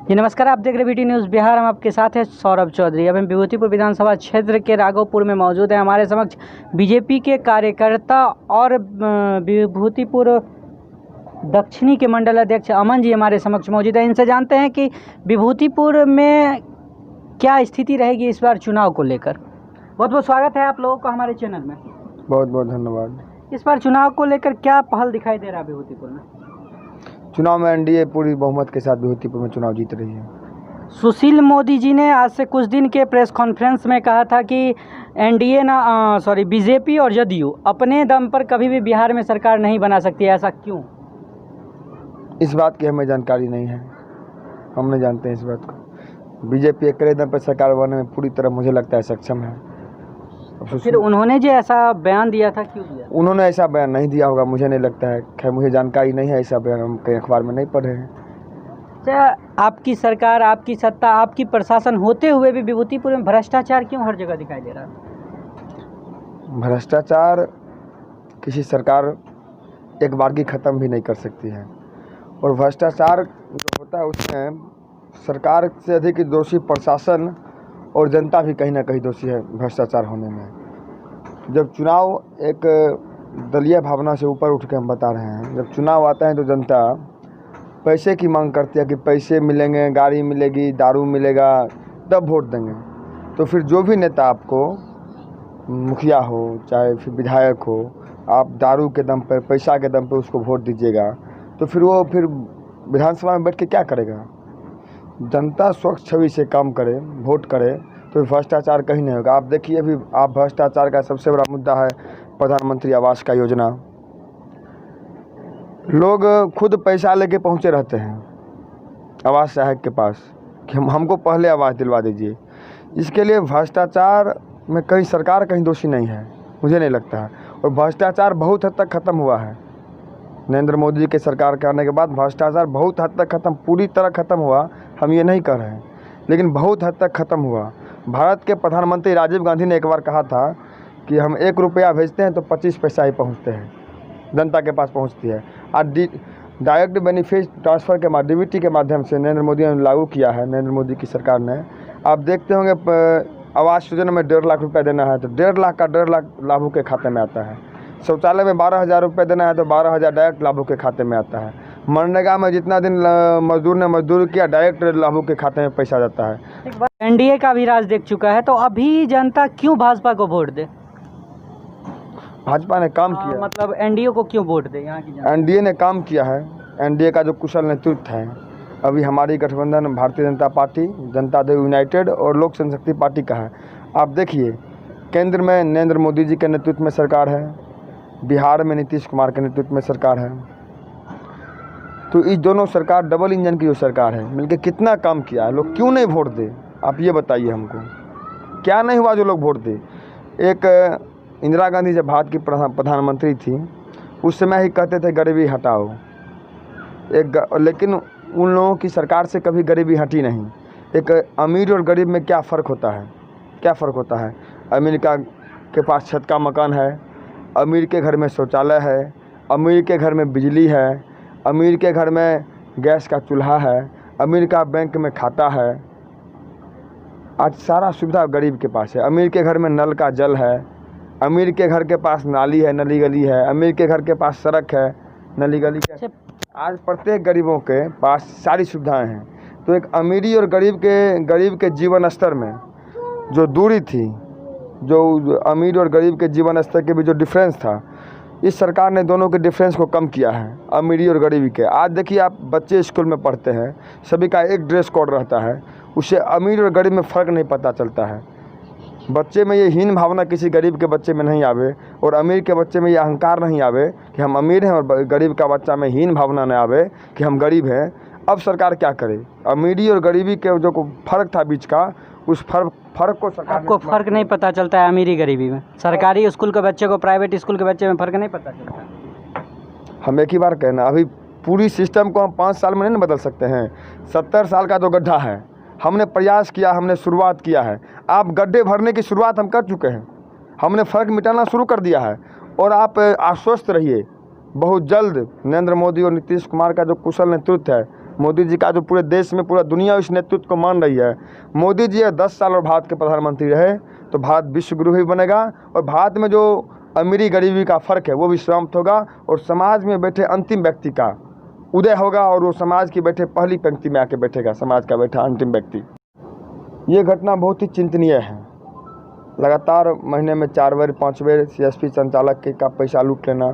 जी नमस्कार, आप देख रहे बीटी न्यूज़ बिहार। हम आपके साथ हैं सौरभ चौधरी। अब हम विभूतिपुर विधानसभा क्षेत्र के राघोपुर में मौजूद हैं। हमारे समक्ष बीजेपी के कार्यकर्ता और विभूतिपुर दक्षिणी के मंडल अध्यक्ष अमन जी हमारे समक्ष मौजूद हैं। इनसे जानते हैं कि विभूतिपुर में क्या स्थिति रहेगी इस बार चुनाव को लेकर। बहुत बहुत स्वागत है आप लोगों का हमारे चैनल में। बहुत बहुत धन्यवाद। इस बार चुनाव को लेकर क्या पहल दिखाई दे रहा है विभूतिपुर में? चुनाव में एनडीए पूरी बहुमत के साथ विभूतिपुर में चुनाव जीत रही है। सुशील मोदी जी ने आज से कुछ दिन के प्रेस कॉन्फ्रेंस में कहा था कि बीजेपी और जदयू अपने दम पर कभी भी बिहार में सरकार नहीं बना सकती। ऐसा क्यों? इस बात की हमें जानकारी नहीं है, हम नहीं जानते हैं इस बात को। बीजेपी अकेले दम पर सरकार बनाने में पूरी तरह मुझे लगता है सक्षम है। फिर उन्होंने जो ऐसा बयान दिया था क्यों दिया? उन्होंने ऐसा बयान नहीं दिया होगा, मुझे नहीं लगता है। खैर मुझे जानकारी नहीं है, ऐसा बयान हम कहीं अखबार में नहीं पढ़े हैं। अच्छा, आपकी सरकार, आपकी सत्ता, आपकी प्रशासन होते हुए भी विभूतिपुर में भ्रष्टाचार क्यों हर जगह दिखाई दे रहा है? भ्रष्टाचार किसी सरकार एक बार की ख़त्म भी नहीं कर सकती है, और भ्रष्टाचार जो होता है उसमें सरकार से अधिक दोषी प्रशासन और जनता भी कहीं ना कहीं दोषी है भ्रष्टाचार होने में। जब चुनाव एक दलीय भावना से ऊपर उठ के हम बता रहे हैं, जब चुनाव आता है तो जनता पैसे की मांग करती है कि पैसे मिलेंगे, गाड़ी मिलेगी, दारू मिलेगा, तब वोट देंगे। तो फिर जो भी नेता आपको, मुखिया हो चाहे फिर विधायक हो, आप दारू के दम पर, पैसा के दम पर उसको वोट दीजिएगा, तो फिर वो विधानसभा में बैठ के क्या करेगा? जनता स्वच्छ छवि से काम करे, वोट करे, तो भ्रष्टाचार कहीं नहीं होगा। आप देखिए अभी आप भ्रष्टाचार का सबसे बड़ा मुद्दा है प्रधानमंत्री आवास का योजना। लोग खुद पैसा लेके पहुंचे रहते हैं आवास सहायक के पास कि हमको पहले आवास दिलवा दीजिए। इसके लिए भ्रष्टाचार में कहीं सरकार कहीं दोषी नहीं है, मुझे नहीं लगता है। और भ्रष्टाचार बहुत हद तक ख़त्म हुआ है। नरेंद्र मोदी के सरकार के आने के बाद भ्रष्टाचार बहुत हद तक ख़त्म, पूरी तरह ख़त्म हुआ हम ये नहीं कर रहे हैं, लेकिन बहुत हद तक ख़त्म हुआ। भारत के प्रधानमंत्री राजीव गांधी ने एक बार कहा था कि हम 1 रुपया भेजते हैं तो 25 पैसा ही पहुंचते हैं, जनता के पास पहुंचती है। और डायरेक्ट बेनिफिट ट्रांसफ़र के डीबीटी के माध्यम से नरेंद्र मोदी ने लागू किया है, नरेंद्र मोदी की सरकार ने। आप देखते होंगे आवास योजना में 1.5 लाख रुपया देना है तो 1.5 लाख का 1.5 लाख लाभों के खाते में आता है। शौचालय में 12,000 रुपये देना है तो 12,000 डायरेक्ट लाभों के खाते में आता है। मनरेगा में जितना दिन मजदूर ने मजदूरी किया, डायरेक्ट लाभों के खाते में पैसा जाता है। एक बार एनडीए का भी राज देख चुका है, तो अभी जनता क्यों भाजपा को वोट दे? भाजपा ने काम किया, मतलब एनडीए को क्यों वोट दे? यहाँ की एनडीए ने काम किया है। एनडीए का जो कुशल नेतृत्व है, अभी हमारी गठबंधन भारतीय जनता पार्टी, जनता दल यूनाइटेड और लोक जनशक्ति पार्टी का है। आप देखिए केंद्र में नरेंद्र मोदी जी के नेतृत्व में सरकार है, बिहार में नीतीश कुमार के नेतृत्व में सरकार है। तो इस दोनों सरकार, डबल इंजन की जो सरकार है, मिलकर कितना काम किया है। लोग क्यों नहीं वोट दे? आप ये बताइए हमको, क्या नहीं हुआ जो लोग वोट दे? एक इंदिरा गांधी जब भारत की प्रधानमंत्री थी, उस समय ही कहते थे गरीबी हटाओ, लेकिन उन लोगों की सरकार से कभी गरीबी हटी नहीं। एक अमीर और गरीब में क्या फ़र्क होता है? क्या फ़र्क होता है? अमीर के पास छत का मकान है, अमीर के घर में शौचालय है, अमीर के घर में बिजली है, अमीर के घर में गैस का चूल्हा है, अमीर का बैंक में खाता है। आज सारा सुविधा गरीब के पास है। अमीर के घर में नल का जल है, अमीर के घर के पास नाली है, नली गली है, अमीर के घर के पास सड़क है, नली गली है। आज प्रत्येक गरीबों के पास सारी सुविधाएं हैं। तो एक अमीरी और गरीब के जीवन स्तर में जो दूरी थी, जो अमीर और गरीब के जीवन स्तर के बीच जो डिफरेंस था, इस सरकार ने दोनों के डिफरेंस को कम किया है, अमीरी और गरीबी के। आज देखिए आप बच्चे स्कूल में पढ़ते हैं, सभी का एक ड्रेस कोड रहता है, उससे अमीर और गरीब में फ़र्क नहीं पता चलता है। बच्चे में ये हीन भावना किसी गरीब के बच्चे में नहीं आवे, और अमीर के बच्चे में ये अहंकार नहीं आवे कि हम अमीर हैं, और गरीब का बच्चा में हीन भावना नहीं आवे कि हम गरीब हैं। अब सरकार क्या करे? अमीरी और गरीबी के जो फ़र्क था बीच का, उस फ़र्क को सरकार, आपको फ़र्क नहीं पता चलता है अमीरी गरीबी में? सरकारी स्कूल के बच्चे को प्राइवेट स्कूल के बच्चे में फ़र्क नहीं पता चलता? हम एक ही बार कहना, अभी पूरी सिस्टम को हम 5 साल में नहीं बदल सकते हैं। 70 साल का जो गड्ढा है, हमने प्रयास किया, हमने शुरुआत किया है। आप गड्ढे भरने की शुरुआत हम कर चुके हैं, हमने फ़र्क मिटाना शुरू कर दिया है। और आप आश्वस्त रहिए, बहुत जल्द नरेंद्र मोदी और नीतीश कुमार का जो कुशल नेतृत्व है, मोदी जी का जो पूरे देश में पूरा दुनिया इस नेतृत्व को मान रही है। मोदी जी 10 साल और भारत के प्रधानमंत्री रहे तो भारत विश्व गुरु भी बनेगा और भारत में जो अमीरी गरीबी का फ़र्क है वो भी समाप्त होगा और समाज में बैठे अंतिम व्यक्ति का उदय होगा और वो समाज की बैठे पहली पंक्ति में आके बैठेगा, समाज का बैठा अंतिम व्यक्ति। ये घटना बहुत ही चिंतनीय है। लगातार महीने में 4 बार 5 बार CSP संचालक का पैसा लूट लेना,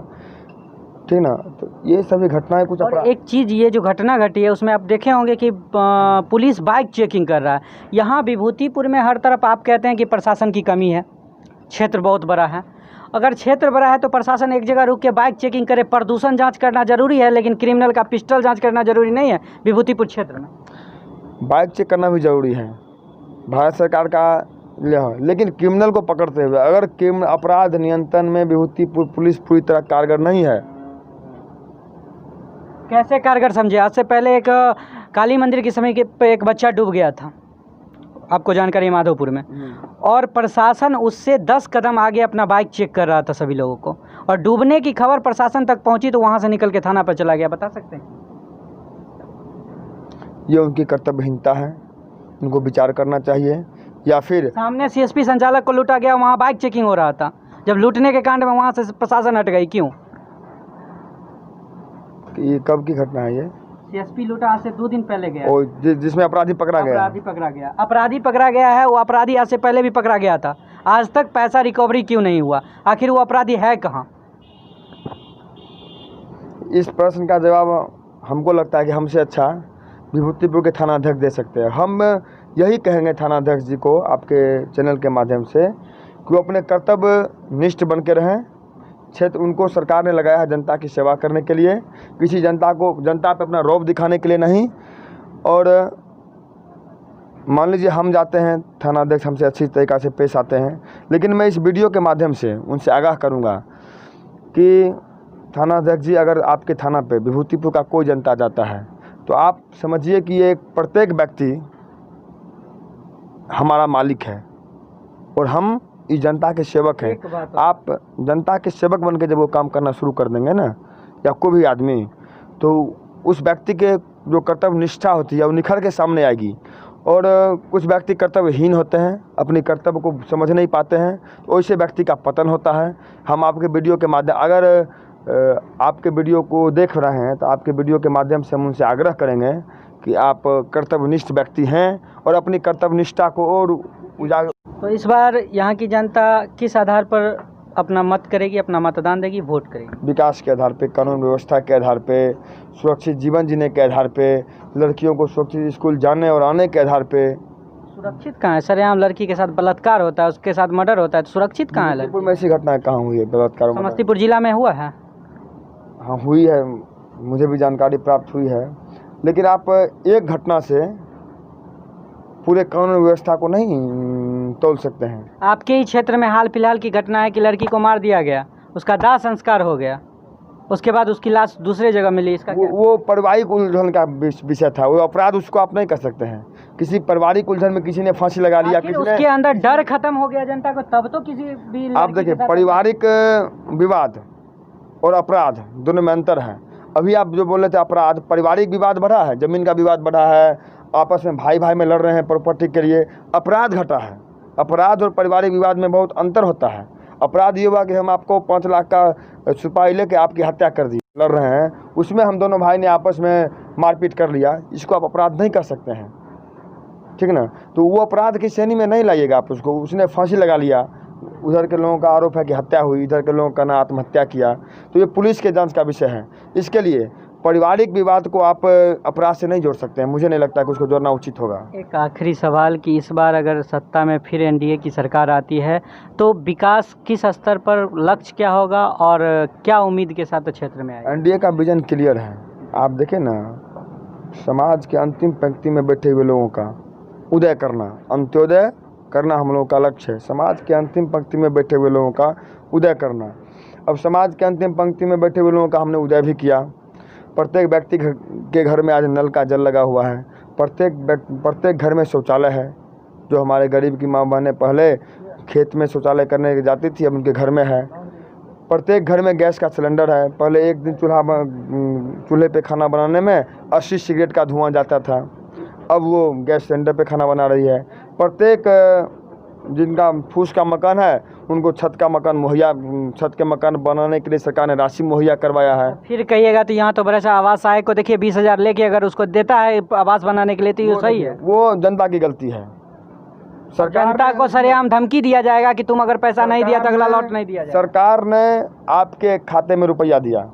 ठीक ना, तो ये सभी घटनाएं कुछ और एक चीज़, ये जो घटना घटी है उसमें आप देखे होंगे कि पुलिस बाइक चेकिंग कर रहा है। यहाँ विभूतिपुर में हर तरफ आप कहते हैं कि प्रशासन की कमी है, क्षेत्र बहुत बड़ा है। अगर क्षेत्र बड़ा है तो प्रशासन एक जगह रुक के बाइक चेकिंग करे। प्रदूषण जांच करना जरूरी है लेकिन क्रिमिनल का पिस्टल जांच करना जरूरी नहीं है विभूतिपुर क्षेत्र में। बाइक चेक करना भी जरूरी है, भारत सरकार का लेकिन क्रिमिनल को पकड़ते हुए अगर क्रिमिनल अपराध नियंत्रण में विभूतिपुर पुलिस पूरी तरह कारगर नहीं है। कैसे कारगर समझे? आज से पहले एक काली मंदिर के समय पे एक बच्चा डूब गया था, आपको जानकारी है, माधोपुर में, और प्रशासन उससे 10 कदम आगे अपना बाइक चेक कर रहा था सभी लोगों को, और डूबने की खबर प्रशासन तक पहुंची तो वहां से निकल के थाना पर चला गया। बता सकते हैं? ये उनकी कर्तव्यहीनता है, उनको विचार करना चाहिए। या फिर सामने CSP संचालक को लूटा गया, वहाँ बाइक चेकिंग हो रहा था, जब लूटने के कांड में वहाँ से प्रशासन हट गई, क्यों? ये कब की घटना है? ये CSP लूटा आज से 2 दिन पहले गया, और जिसमें अपराधी पकड़ा गया है, वो अपराधी आज से पहले भी पकड़ा गया था। आज तक पैसा रिकवरी क्यों नहीं हुआ? आखिर वो अपराधी है कहाँ? इस प्रश्न का जवाब हमको लगता है कि हमसे अच्छा विभूतिपुर के थानाध्यक्ष दे सकते हैं। हम यही कहेंगे थानाध्यक्ष जी को आपके चैनल के माध्यम से कि वो अपने कर्तव्य निष्ठ बन के रहें। क्षेत्र उनको सरकार ने लगाया है जनता की सेवा करने के लिए, किसी जनता पे अपना रौब दिखाने के लिए नहीं। और मान लीजिए हम जाते हैं, थानाध्यक्ष हमसे अच्छी तरीक़ा से पेश आते हैं, लेकिन मैं इस वीडियो के माध्यम से उनसे आगाह करूंगा कि थानाध्यक्ष जी, अगर आपके थाना पे विभूतिपुर का कोई जनता जाता है तो आप समझिए कि ये प्रत्येक व्यक्ति हमारा मालिक है और हम इस जनता के सेवक हैं। आप जनता के सेवक बन के जब वो काम करना शुरू कर देंगे ना, या कोई भी आदमी, तो उस व्यक्ति के जो कर्तव्य निष्ठा होती है वो निखर के सामने आएगी। और कुछ व्यक्ति कर्तव्यहीन होते हैं, अपनी कर्तव्य को समझ नहीं पाते हैं, तो वैसे व्यक्ति का पतन होता है। हम आपके वीडियो के माध्यम, अगर आपके वीडियो को देख रहे हैं तो आपके वीडियो के माध्यम से हम उनसे आग्रह करेंगे कि आप कर्तव्यनिष्ठ व्यक्ति हैं और अपनी कर्तव्यनिष्ठा को और उजागर। तो इस बार यहाँ की जनता किस आधार पर अपना मत करेगी, अपना मतदान देगी, वोट करेगी? विकास के आधार पे, कानून व्यवस्था के आधार पे, सुरक्षित जीवन जीने के आधार पे, लड़कियों को सुरक्षित स्कूल जाने और आने के आधार पे। सुरक्षित कहाँ है? सरेआम लड़की के साथ बलात्कार होता है, उसके साथ मर्डर होता है, तो सुरक्षित कहाँ है? समस्तीपुर में ऐसी घटना कहाँ हुई है? बलात्कार समस्तीपुर जिला में हुआ है? हाँ हुई है, मुझे भी जानकारी प्राप्त हुई है। लेकिन आप एक घटना से पूरे कानून व्यवस्था को नहीं तोल सकते हैं। आपके ही क्षेत्र में हाल फिलहाल की घटना है कि लड़की को मार दिया गया, उसका दाह संस्कार हो गया, उसके बाद उसकी लाश दूसरे जगह मिली। इसका वो पारिवारिक उलझन का विषय था, वो अपराध उसको आप नहीं कर सकते हैं। किसी पारिवारिक उलझन में किसी ने फांसी लगा लिया, किसी ने, उसके अंदर डर खत्म हो गया जनता को, तब तो किसी भी। आप देखिए, पारिवारिक विवाद और अपराध दोनों में अंतर है। अभी आप जो बोल रहे थे अपराध, पारिवारिक विवाद बढ़ा है, जमीन का विवाद बढ़ा है, आपस में भाई भाई में लड़ रहे हैं प्रॉपर्टी के लिए, अपराध घटा है। अपराध और पारिवारिक विवाद में बहुत अंतर होता है। अपराध ये हुआ कि हम आपको 5 लाख का सुपारी लेके आपकी हत्या कर दी, लड़ रहे हैं, उसमें हम दोनों भाई ने आपस में मारपीट कर लिया, इसको आप अपराध नहीं कर सकते हैं, ठीक ना। तो वो अपराध की श्रेणी में नहीं लाइएगा आप उसको। उसने फांसी लगा लिया, उधर के लोगों का आरोप है कि हत्या हुई, इधर के लोगों का ना आत्महत्या किया, तो ये पुलिस के जांच का विषय है। इसके लिए पारिवारिक विवाद को आप अपराध से नहीं जोड़ सकते हैं, मुझे नहीं लगता कि उसको जोड़ना उचित होगा। एक आखिरी सवाल कि इस बार अगर सत्ता में फिर NDA की सरकार आती है तो विकास किस स्तर पर लक्ष्य क्या होगा और क्या उम्मीद के साथ क्षेत्र में आएगा? NDA का विजन क्लियर है। आप देखें ना, समाज के अंतिम पंक्ति में बैठे हुए लोगों का उदय करना, अंत्योदय करना हम लोगों का लक्ष्य है। समाज के अंतिम पंक्ति में बैठे हुए लोगों का उदय करना। अब समाज के अंतिम पंक्ति में बैठे हुए लोगों का हमने उदय भी किया। प्रत्येक व्यक्ति के घर में आज नल का जल लगा हुआ है, प्रत्येक घर में शौचालय है। जो हमारे गरीब की माँ बहनें पहले खेत में शौचालय करने जाती थी, अब उनके घर में है। प्रत्येक घर में गैस का सिलेंडर है। पहले एक दिन चूल्हे पे खाना बनाने में 80 सिगरेट का धुआं जाता था, अब वो गैस सिलेंडर पे खाना बना रही है। प्रत्येक जिनका फूस का मकान है उनको छत के मकान बनाने के लिए सरकार ने राशि मुहैया करवाया है। फिर कहिएगा तो यहाँ तो बड़ा आवास आय को देखिए 20,000 लेके अगर उसको देता है आवास बनाने के लिए तो ये सही है। वो जनता की गलती है। जनता को सरेआम धमकी दिया जाएगा कि तुम अगर पैसा नहीं दिया तो अगला लौट नहीं दिया जाएगा। सरकार ने आपके खाते में रुपया दिया,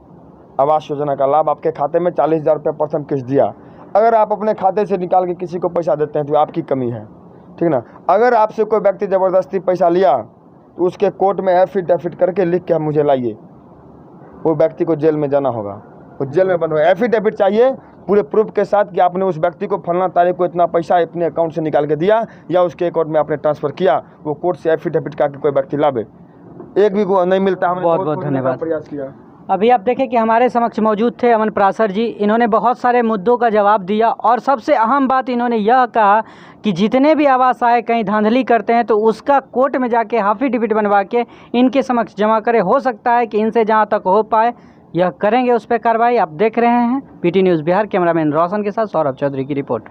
आवास योजना का लाभ आपके खाते में 40,000 रुपये प्रथम किस्त दिया। अगर आप अपने खाते से निकाल के किसी को पैसा देते हैं तो आपकी कमी है, ठीक ना। अगर आपसे कोई व्यक्ति ज़बरदस्ती पैसा लिया तो उसके कोर्ट में एफिडेविट करके लिख के मुझे लाइए, वो व्यक्ति को जेल में जाना होगा, वो जेल में बंद होगा। एफिडेविट चाहिए पूरे प्रूफ के साथ कि आपने उस व्यक्ति को फलना तारीख को इतना पैसा अपने अकाउंट से निकाल के दिया या उसके अकाउंट में आपने ट्रांसफ़र किया। वो कोर्ट से एफिडेविट का कोई व्यक्ति लावे, एक भी नहीं मिलता। हमने बहुत धन्यवाद। प्रयास किया। अभी आप देखें कि हमारे समक्ष मौजूद थे अमन प्रासर जी। इन्होंने बहुत सारे मुद्दों का जवाब दिया और सबसे अहम बात इन्होंने यह कहा कि जितने भी आवास आए कहीं धांधली करते हैं तो उसका कोर्ट में जाके एफिडेविट बनवा के इनके समक्ष जमा करें। हो सकता है कि इनसे जहां तक हो पाए यह करेंगे उस पर कार्रवाई। आप देख रहे हैं पीटी न्यूज़ बिहार, कैमरामैन रोशन के साथ सौरभ चौधरी की रिपोर्ट।